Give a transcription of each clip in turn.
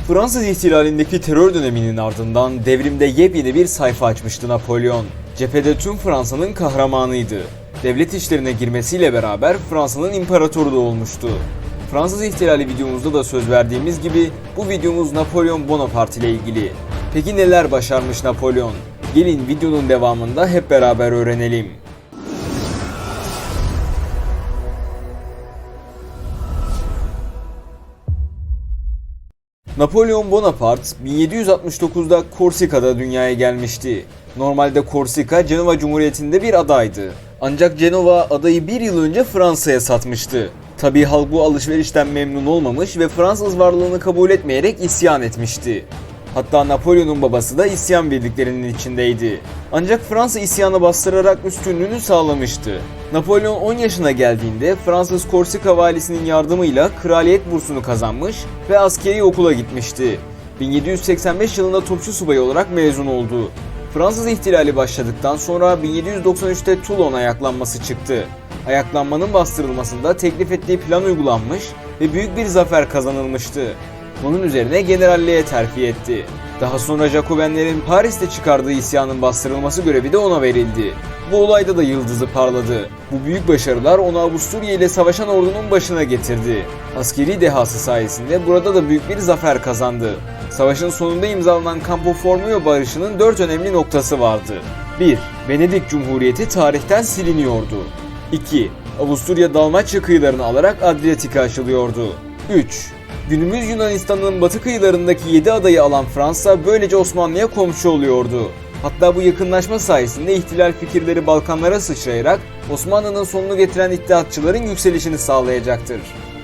Fransız ihtilalindeki terör döneminin ardından devrimde yepyeni bir sayfa açmıştı Napolyon. Cephede tüm Fransa'nın kahramanıydı. Devlet işlerine girmesiyle beraber Fransa'nın imparatoru da olmuştu. Fransız ihtilali videomuzda da söz verdiğimiz gibi bu videomuz Napolyon Bonaparte ile ilgili. Peki neler başarmış Napolyon? Gelin videonun devamında hep beraber öğrenelim. Napolyon Bonaparte 1769'da Korsika'da dünyaya gelmişti. Normalde Korsika, Cenova Cumhuriyeti'nde bir adaydı. Ancak Cenova adayı bir yıl önce Fransa'ya satmıştı. Tabii halk bu alışverişten memnun olmamış ve Fransız varlığını kabul etmeyerek isyan etmişti. Hatta Napolyon'un babası da isyan birliklerinin içindeydi. Ancak Fransa isyanı bastırarak üstünlüğünü sağlamıştı. Napolyon 10 yaşına geldiğinde Fransız Korsika valisinin yardımıyla kraliyet bursunu kazanmış ve askeri okula gitmişti. 1785 yılında topçu subayı olarak mezun oldu. Fransız ihtilali başladıktan sonra 1793'te Toulon ayaklanması çıktı. Ayaklanmanın bastırılmasında teklif ettiği plan uygulanmış ve büyük bir zafer kazanılmıştı. Bunun üzerine generalliğe terfi etti. Daha sonra Jacobenlerin Paris'te çıkardığı isyanın bastırılması görevi de ona verildi. Bu olayda da yıldızı parladı. Bu büyük başarılar onu Avusturya ile savaşan ordunun başına getirdi. Askeri dehası sayesinde burada da büyük bir zafer kazandı. Savaşın sonunda imzalanan Campo Formio barışının 4 önemli noktası vardı. 1. Venedik Cumhuriyeti tarihten siliniyordu. 2. Avusturya Dalmaçya kıyılarını alarak Adriyatik'e açılıyordu. 3. Günümüz Yunanistan'ın batı kıyılarındaki 7 adayı alan Fransa böylece Osmanlı'ya komşu oluyordu. Hatta bu yakınlaşma sayesinde ihtilal fikirleri Balkanlara sıçrayarak Osmanlı'nın sonunu getiren İttihatçıların yükselişini sağlayacaktır.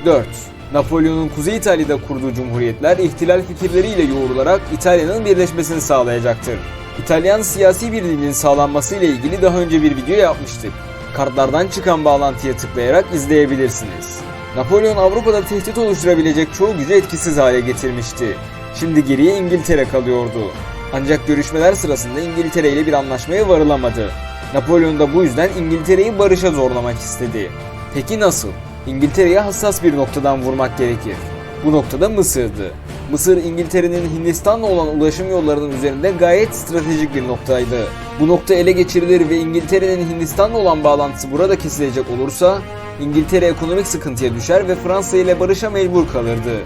4. Napolyon'un Kuzey İtalya'da kurduğu cumhuriyetler ihtilal fikirleriyle yoğrularak İtalya'nın birleşmesini sağlayacaktır. İtalyan siyasi birliğinin sağlanması ile ilgili daha önce bir video yapmıştık. Kartlardan çıkan bağlantıya tıklayarak izleyebilirsiniz. Napolyon Avrupa'da tehdit oluşturabilecek çoğu gücü etkisiz hale getirmişti. Şimdi geriye İngiltere kalıyordu. Ancak görüşmeler sırasında İngiltere ile bir anlaşmaya varılamadı. Napolyon da bu yüzden İngiltere'yi barışa zorlamak istedi. Peki nasıl? İngiltere'ye hassas bir noktadan vurmak gerekir. Bu noktada Mısır'dı. Mısır, İngiltere'nin Hindistan'la olan ulaşım yollarının üzerinde gayet stratejik bir noktaydı. Bu nokta ele geçirilir ve İngiltere'nin Hindistan'la olan bağlantısı burada kesilecek olursa İngiltere ekonomik sıkıntıya düşer ve Fransa ile barışa mecbur kalırdı.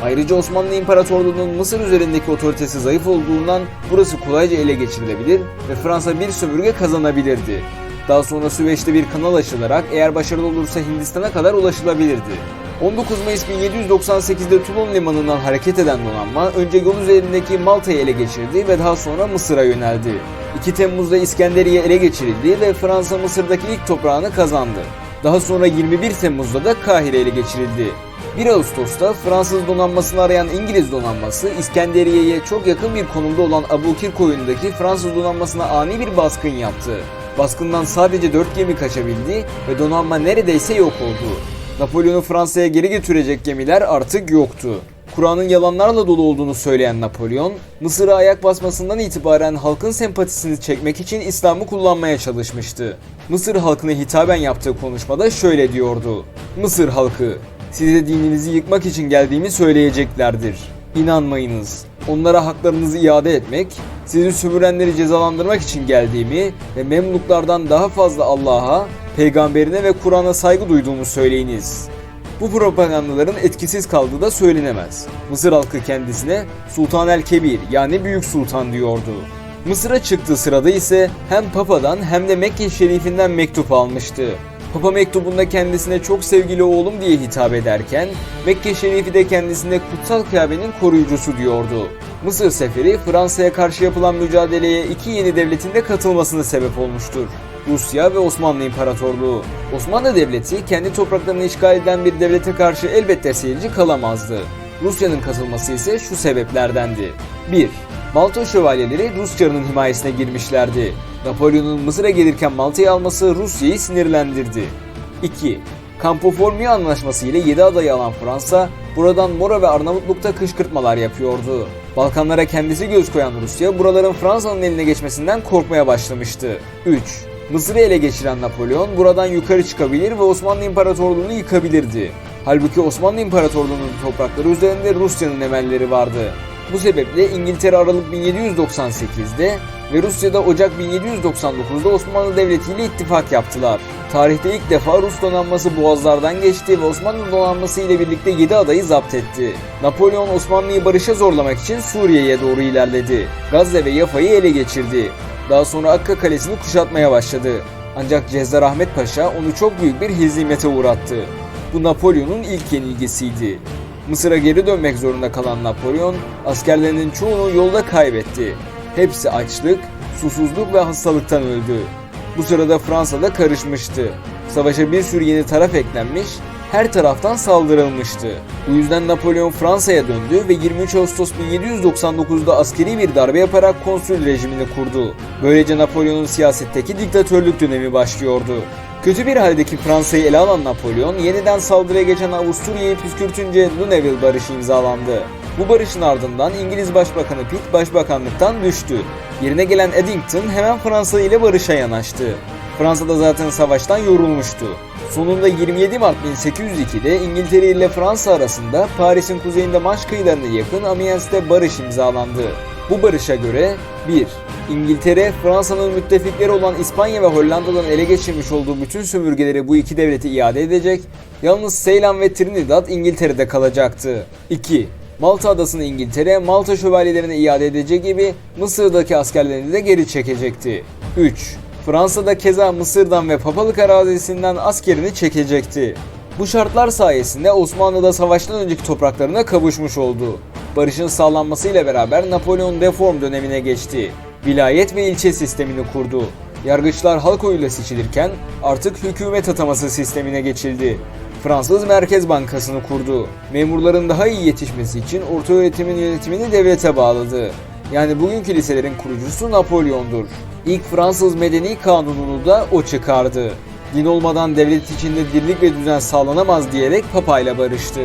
Ayrıca Osmanlı İmparatorluğu'nun Mısır üzerindeki otoritesi zayıf olduğundan burası kolayca ele geçirilebilir ve Fransa bir sömürge kazanabilirdi. Daha sonra Süveyş'te bir kanal açılarak eğer başarılı olursa Hindistan'a kadar ulaşılabilirdi. 19 Mayıs 1798'de Toulon limanından hareket eden donanma önce yol üzerindeki Malta'yı ele geçirdi ve daha sonra Mısır'a yöneldi. 2 Temmuz'da İskenderiye ele geçirildi ve Fransa Mısır'daki ilk toprağını kazandı. Daha sonra 21 Temmuz'da da Kahire ele geçirildi. 1 Ağustos'ta Fransız donanmasını arayan İngiliz donanması İskenderiye'ye çok yakın bir konumda olan Abukir koyundaki Fransız donanmasına ani bir baskın yaptı. Baskından sadece 4 gemi kaçabildi ve donanma neredeyse yok oldu. Napolyon'u Fransa'ya geri götürecek gemiler artık yoktu. Kur'an'ın yalanlarla dolu olduğunu söyleyen Napolyon, Mısır'a ayak basmasından itibaren halkın sempatisini çekmek için İslam'ı kullanmaya çalışmıştı. Mısır halkına hitaben yaptığı konuşmada şöyle diyordu: "Mısır halkı, size dininizi yıkmak için geldiğimi söyleyeceklerdir. İnanmayınız. Onlara haklarınızı iade etmek, sizi sömürenleri cezalandırmak için geldiğimi ve Memluklardan daha fazla Allah'a, peygamberine ve Kur'an'a saygı duyduğumu söyleyiniz." Bu propagandaların etkisiz kaldığı da söylenemez. Mısır halkı kendisine Sultan el-Kebir yani Büyük Sultan diyordu. Mısır'a çıktığı sırada ise hem Papa'dan hem de Mekke Şerifi'nden mektup almıştı. Papa mektubunda kendisine çok sevgili oğlum diye hitap ederken Mekke Şerifi de kendisine kutsal Kabe'nin koruyucusu diyordu. Mısır seferi Fransa'ya karşı yapılan mücadeleye 2 yeni devletin de katılmasına sebep olmuştur: Rusya ve Osmanlı İmparatorluğu. Osmanlı Devleti kendi topraklarını işgal eden bir devlete karşı elbette seyirci kalamazdı. Rusya'nın katılması ise şu sebeplerdendi: 1. Malta şövalyeleri Rusçarının himayesine girmişlerdi. Napolyon'un Mısır'a gelirken Malta'yı alması Rusya'yı sinirlendirdi. 2. Campo Formio anlaşması ile 7 adayı alan Fransa, buradan Mora ve Arnavutluk'ta kışkırtmalar yapıyordu. Balkanlara kendisi göz koyan Rusya, buraların Fransa'nın eline geçmesinden korkmaya başlamıştı. 3. Mısır'ı ele geçiren Napolyon buradan yukarı çıkabilir ve Osmanlı İmparatorluğunu yıkabilirdi. Halbuki Osmanlı İmparatorluğu'nun toprakları üzerinde Rusya'nın emelleri vardı. Bu sebeple İngiltere Aralık 1798'de ve Rusya'da Ocak 1799'da Osmanlı Devleti ile ittifak yaptılar. Tarihte ilk defa Rus donanması boğazlardan geçti ve Osmanlı donanması ile birlikte 7 adayı zapt etti. Napolyon Osmanlı'yı barışa zorlamak için Suriye'ye doğru ilerledi. Gazze ve Yafa'yı ele geçirdi. Daha sonra Akka Kalesi'ni kuşatmaya başladı. Ancak Cezzar Ahmet Paşa onu çok büyük bir hezimete uğrattı. Bu Napolyon'un ilk yenilgisiydi. Mısır'a geri dönmek zorunda kalan Napolyon, askerlerinin çoğunu yolda kaybetti. Hepsi açlık, susuzluk ve hastalıktan öldü. Bu sırada Fransa da karışmıştı. Savaşa bir sürü yeni taraf eklenmiş, her taraftan saldırılmıştı. Bu yüzden Napolyon Fransa'ya döndü ve 23 Ağustos 1799'da askeri bir darbe yaparak konsül rejimini kurdu. Böylece Napolyon'un siyasetteki diktatörlük dönemi başlıyordu. Kötü bir haldeki Fransa'yı ele alan Napolyon, yeniden saldırıya geçen Avusturya'yı püskürtünce Lunéville Barışı imzalandı. Bu barışın ardından İngiliz Başbakanı Pitt başbakanlıktan düştü. Yerine gelen Eddington hemen Fransa ile barışa yanaştı. Fransa da zaten savaştan yorulmuştu. Sonunda 27 Mart 1802'de İngiltere ile Fransa arasında Paris'in kuzeyinde Manş kıyılarına yakın Amiens'te barış imzalandı. Bu barışa göre 1. İngiltere, Fransa'nın müttefikleri olan İspanya ve Hollanda'dan ele geçirmiş olduğu bütün sömürgeleri bu iki devlete iade edecek, yalnız Ceylan ve Trinidad İngiltere'de kalacaktı. 2. Malta adasını İngiltere, Malta şövalyelerine iade edeceği gibi Mısır'daki askerlerini de geri çekecekti. 3. Fransa'da keza Mısır'dan ve Papalık arazisinden askerini çekecekti. Bu şartlar sayesinde Osmanlı da savaştan önceki topraklarına kavuşmuş oldu. Barışın sağlanmasıyla beraber Napolyon reform dönemine geçti. Vilayet ve ilçe sistemini kurdu. Yargıçlar halk oyuyla seçilirken artık hükümet ataması sistemine geçildi. Fransız Merkez Bankası'nı kurdu. Memurların daha iyi yetişmesi için ortaöğretimin yönetimini devlete bağladı. Yani bugünkü liselerin kurucusu Napolyon'dur. İlk Fransız Medeni Kanunu'nu da o çıkardı. Din olmadan devlet içinde dirlik ve düzen sağlanamaz diyerek Papa ile barıştı.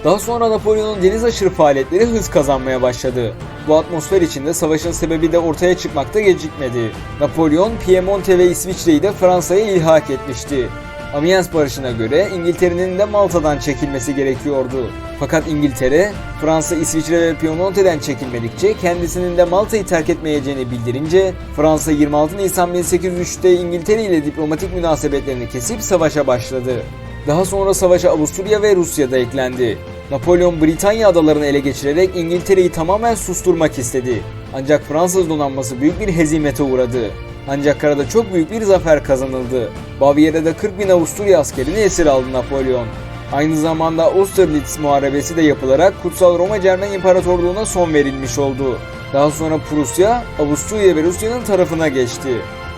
Daha sonra Napolyon'un deniz aşırı faaliyetleri hız kazanmaya başladı. Bu atmosfer içinde savaşın sebebi de ortaya çıkmakta gecikmedi. Napolyon, Piemonte ve İsviçre'yi de Fransa'ya ilhak etmişti. Amiens Barışı'na göre İngiltere'nin de Malta'dan çekilmesi gerekiyordu. Fakat İngiltere, Fransa, İsviçre ve Piemonte'den çekilmedikçe kendisinin de Malta'yı terk etmeyeceğini bildirince Fransa 26 Nisan 1803'te İngiltere ile diplomatik münasebetlerini kesip savaşa başladı. Daha sonra savaşa Avusturya ve Rusya da eklendi. Napolyon Britanya adalarını ele geçirerek İngiltere'yi tamamen susturmak istedi. Ancak Fransız donanması büyük bir hezimete uğradı. Ancak karada çok büyük bir zafer kazanıldı. Bavyera'da 40.000 Avusturya askerini esir aldı Napolyon. Aynı zamanda Austerlitz Muharebesi de yapılarak Kutsal Roma Cermen İmparatorluğu'na son verilmiş oldu. Daha sonra Prusya, Avusturya ve Rusya'nın tarafına geçti.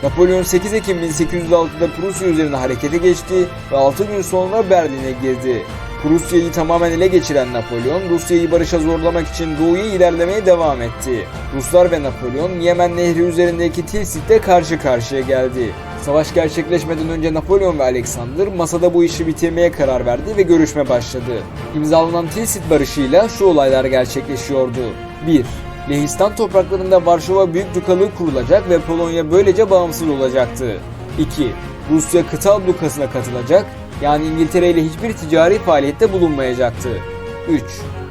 Napolyon 8 Ekim 1806'da Prusya üzerine harekete geçti ve 6 gün sonra Berlin'e girdi. Prusya'yı tamamen ele geçiren Napolyon, Rusya'yı barışa zorlamak için doğuya ilerlemeye devam etti. Ruslar ve Napolyon, Yemen Nehri üzerindeki Tilsit'te karşı karşıya geldi. Savaş gerçekleşmeden önce Napolyon ve Alexander masada bu işi bitirmeye karar verdi ve görüşme başladı. İmzalanan Tilsit barışıyla şu olaylar gerçekleşiyordu. 1. Lehistan topraklarında Varşova Büyükdukalığı kurulacak ve Polonya böylece bağımsız olacaktı. 2. Rusya kıta ablukasına katılacak, yani İngiltere ile hiçbir ticari faaliyette bulunmayacaktı. 3.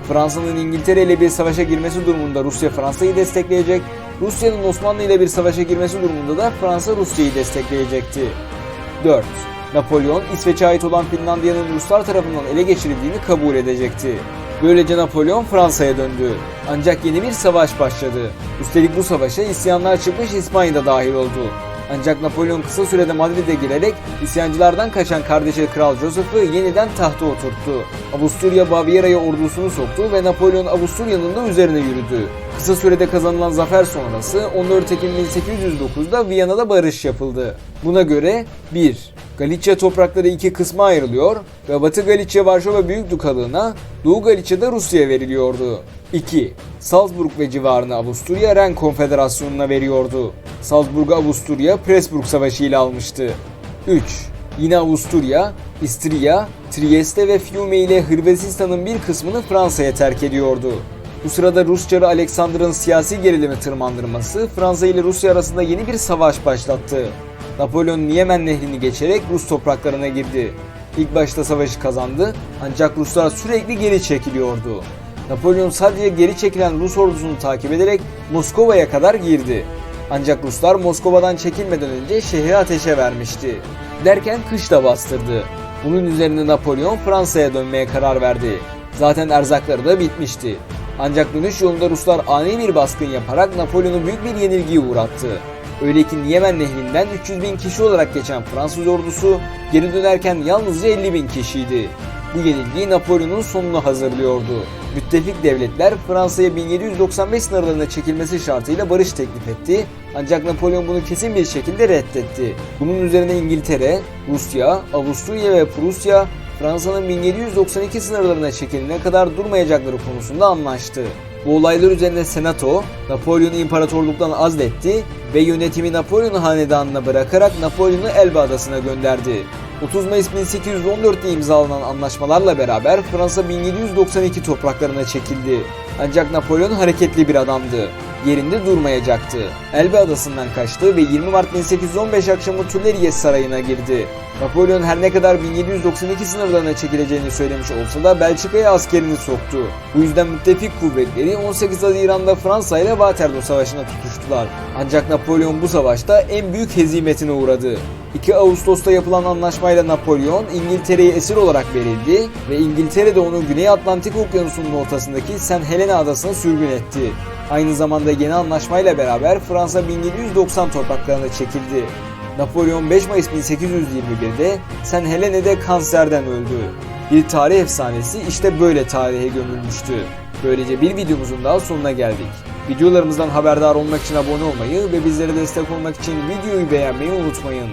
Fransa'nın İngiltere ile bir savaşa girmesi durumunda Rusya Fransa'yı destekleyecek, Rusya'nın Osmanlı ile bir savaşa girmesi durumunda da Fransa Rusya'yı destekleyecekti. 4. Napolyon, İsveç'e ait olan Finlandiya'nın Ruslar tarafından ele geçirildiğini kabul edecekti. Böylece Napolyon Fransa'ya döndü. Ancak yeni bir savaş başladı. Üstelik bu savaşa isyanlar çıkmış İspanya'da dahil oldu. Ancak Napolyon kısa sürede Madrid'e girerek isyancılardan kaçan kardeşi Kral Joseph'ı yeniden tahta oturttu. Avusturya Bavyera'ya ordusunu soktu ve Napolyon Avusturya'nın da üzerine yürüdü. Kısa sürede kazanılan zafer sonrası 14 Ekim 1809'da Viyana'da barış yapıldı. Buna göre 1. Galicia toprakları iki kısma ayrılıyor ve Batı Galicia Varşova Büyükdukalığına, Doğu Galicia da Rusya'ya veriliyordu. 2. Salzburg ve civarını Avusturya Ren Konfederasyonu'na veriyordu. Salzburg'u Avusturya Pressburg Savaşı ile almıştı. 3. Yine Avusturya, İstriya, Trieste ve Fiume ile Hırvatistan'ın bir kısmını Fransa'ya terk ediyordu. Bu sırada Rus Çarı Alexander'ın siyasi gerilimi tırmandırması Fransa ile Rusya arasında yeni bir savaş başlattı. Napolyon Yemen Nehri'ni geçerek Rus topraklarına girdi. İlk başta savaşı kazandı ancak Ruslar sürekli geri çekiliyordu. Napolyon sadece geri çekilen Rus ordusunu takip ederek Moskova'ya kadar girdi. Ancak Ruslar Moskova'dan çekilmeden önce şehri ateşe vermişti. Derken kış da bastırdı. Bunun üzerine Napolyon Fransa'ya dönmeye karar verdi. Zaten erzakları da bitmişti. Ancak dönüş yolunda Ruslar ani bir baskın yaparak Napolyon'u büyük bir yenilgiye uğrattı. Öyle ki Yemen Nehri'nden 300 bin kişi olarak geçen Fransız ordusu geri dönerken yalnızca 50 bin kişiydi. Bu yenilgi Napolyon'un sonunu hazırlıyordu. Müttefik devletler Fransa'ya 1795 sınırlarına çekilmesi şartıyla barış teklif etti. Ancak Napolyon bunu kesin bir şekilde reddetti. Bunun üzerine İngiltere, Rusya, Avusturya ve Prusya Fransa'nın 1792 sınırlarına çekilene kadar durmayacakları konusunda anlaştı. Bu olaylar üzerine Senato, Napolyon'u imparatorluktan azletti ve yönetimi Napolyon hanedanına bırakarak Napolyon'u Elba adasına gönderdi. 30 Mayıs 1814'te imzalanan anlaşmalarla beraber Fransa 1792 topraklarına çekildi. Ancak Napolyon hareketli bir adamdı. Yerinde durmayacaktı. Elbe adasından kaçtı ve 20 Mart 1815 akşamı Tuileries Sarayı'na girdi. Napolyon her ne kadar 1792 sınırlarına çekileceğini söylemiş olsa da Belçika'ya askerini soktu. Bu yüzden müttefik kuvvetleri 18 Haziran'da Fransa ile Waterloo Savaşı'na tutuştular. Ancak Napolyon bu savaşta en büyük hezimetine uğradı. 2 Ağustos'ta yapılan anlaşmayla Napolyon İngiltere'ye esir olarak verildi ve İngiltere de onu Güney Atlantik Okyanusu'nun ortasındaki St. Helena adasına sürgün etti. Aynı zamanda yeni anlaşmayla beraber Fransa 1790 topraklarına çekildi. Napolyon 5 Mayıs 1821'de St. Helena'da kanserden öldü. Bir tarih efsanesi işte böyle tarihe gömülmüştü. Böylece bir videomuzun daha sonuna geldik. Videolarımızdan haberdar olmak için abone olmayı ve bizlere destek olmak için videoyu beğenmeyi unutmayın.